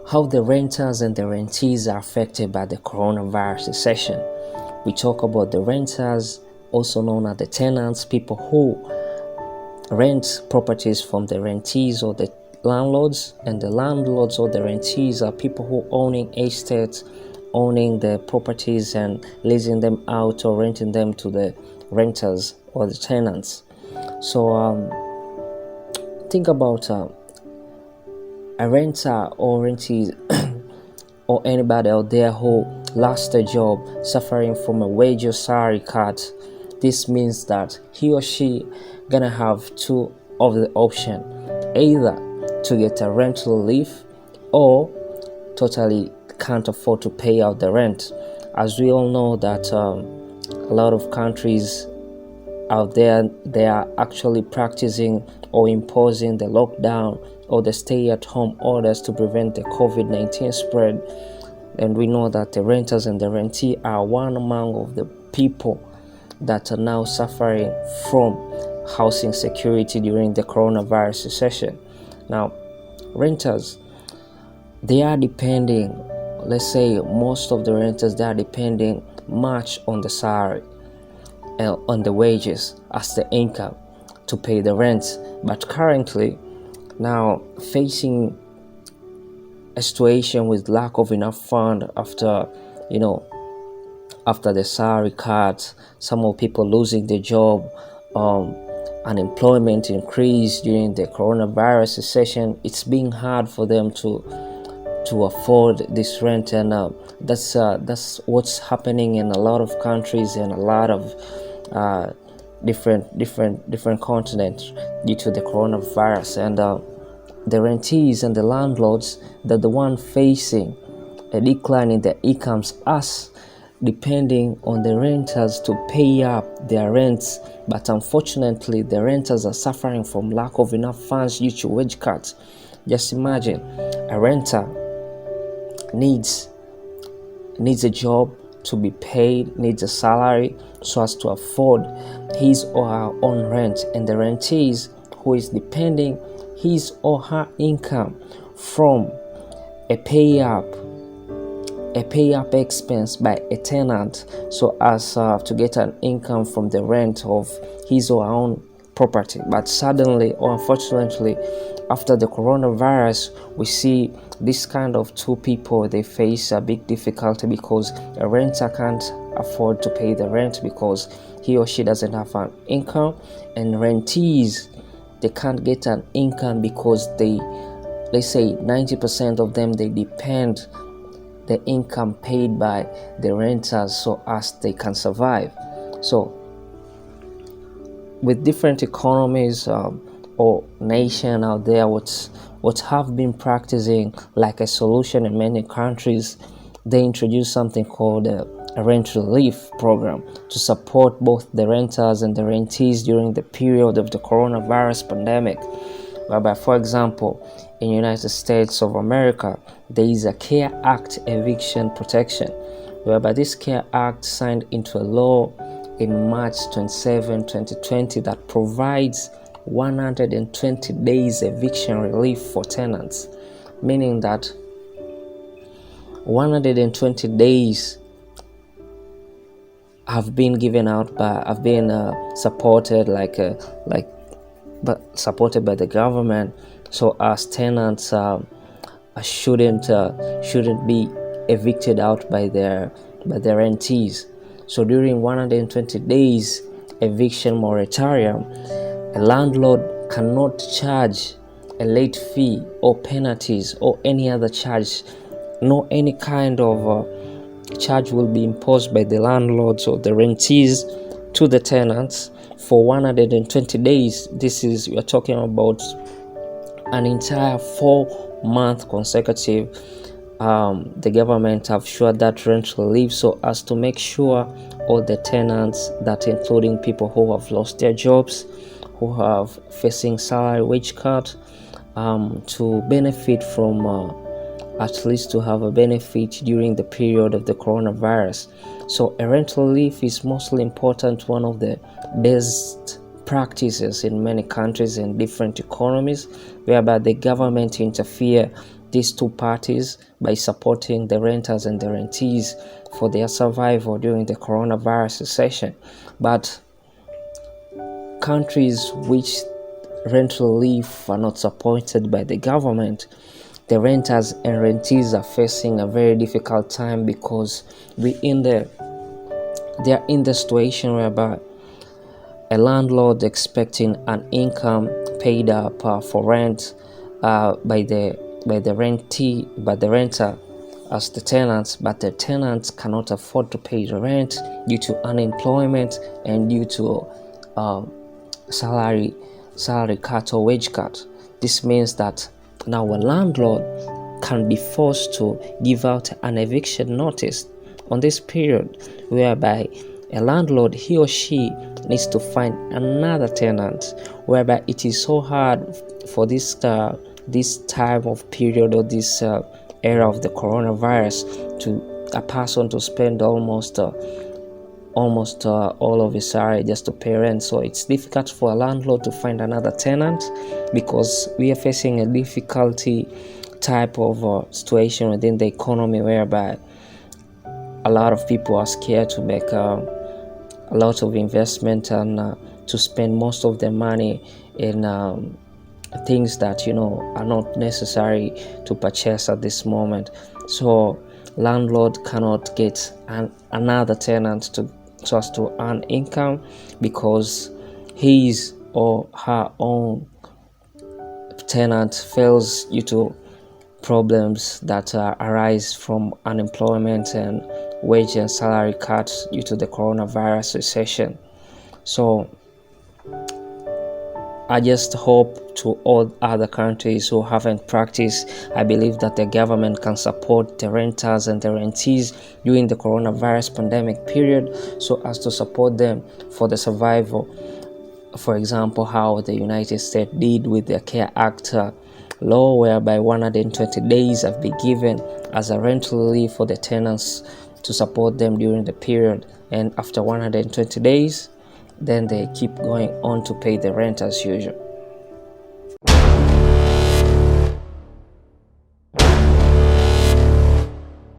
How the renters and the rentees are affected by the coronavirus recession. We talk about the renters, also known as the tenants, people who rent properties from the rentees or the landlords, and the landlords or the rentees are people who owning estates, owning the properties and leasing them out or renting them to the renters or the tenants. So think about a renter or rentee or anybody out there who lost their job, suffering from a wage or salary cut. This means that he or she gonna have two of the option: either to get a rental relief or totally can't afford to pay out the rent. As we all know that a lot of countries out there, they are actually practicing or imposing the lockdown or the stay-at-home orders to prevent the COVID-19 spread. And we know that the renters and the rentee are one among of the people that are now suffering from housing security during the coronavirus recession. Now, renters, they are depending, let's say most of the renters, they are depending much on the salary, on the wages as the income to pay the rent. But currently, now facing a situation with lack of enough fund after the salary cut, some of people losing their job, unemployment increase during the coronavirus recession, it's being hard for them to afford this rent, and that's what's happening in a lot of countries and a lot of different continents due to the coronavirus. And the rentees and the landlords, they're the one facing a decline in their incomes, as depending on the renters to pay up their rents. But unfortunately, the renters are suffering from lack of enough funds due to wage cuts. Just imagine, a renter needs a job to be paid, needs a salary so as to afford his or her own rent, and the rentees who is depending his or her income from a pay up expense by a tenant so as to get an income from the rent of his or her own property. But suddenly or unfortunately, after the coronavirus, we see this kind of two people, they face a big difficulty because a renter can't afford to pay the rent because he or she doesn't have an income, and rentees, they can't get an income because let's say 90% of them, they depend the income paid by the renters so as they can survive. So with different economies or nation out there, what have been practicing like a solution in many countries, they introduced something called a rent relief program to support both the renters and the rentees during the period of the coronavirus pandemic. Whereby, for example, in the United States of America, there is a CARE Act eviction protection, whereby this CARE Act signed into a law in March 27, 2020 that provides 120 days eviction relief for tenants, meaning that 120 days have been given out have been supported supported by the government, so as tenants shouldn't be evicted out by their rentees. So during 120 days eviction moratorium, a landlord cannot charge a late fee or penalties or any other charge. No any kind of charge will be imposed by the landlords or the rentees to the tenants for 120 days. We are talking about an entire 4-month consecutive. The government have shared that rent relief so as to make sure all the tenants, that including people who have lost their jobs, who have facing salary wage cut, to benefit from at least to have a benefit during the period of the coronavirus. So a rental relief is mostly important, one of the best practices in many countries and different economies, whereby the government interfere these two parties by supporting the renters and the rentees for their survival during the coronavirus recession. But countries which rental relief are not supported by the government, the renters and rentees are facing a very difficult time, because they are in the situation whereby a landlord expecting an income paid up for rent by the renter as the tenants, but the tenants cannot afford to pay the rent due to unemployment and due to salary cut or wage cut. This means that now a landlord can be forced to give out an eviction notice on this period, whereby a landlord, he or she, needs to find another tenant, whereby it is so hard for this time of period, or this era of the coronavirus, to a person to spend almost all of his salary just to pay rent. So it's difficult for a landlord to find another tenant, because we are facing a difficulty type of situation within the economy, whereby a lot of people are scared to make a lot of investment and to spend most of their money in things that are not necessary to purchase at this moment. So landlord cannot get another tenant so as to earn income, because his or her own tenant fails due to problems that arise from unemployment and wage and salary cuts due to the coronavirus recession. So I just hope to all other countries who haven't practiced, I believe that the government can support the renters and the rentees during the coronavirus pandemic period, so as to support them for the survival. For example, how the United States did with the CARE Act law, whereby 120 days have been given as a rental relief for the tenants to support them during the period, and after 120 days, then they keep going on to pay the rent as usual.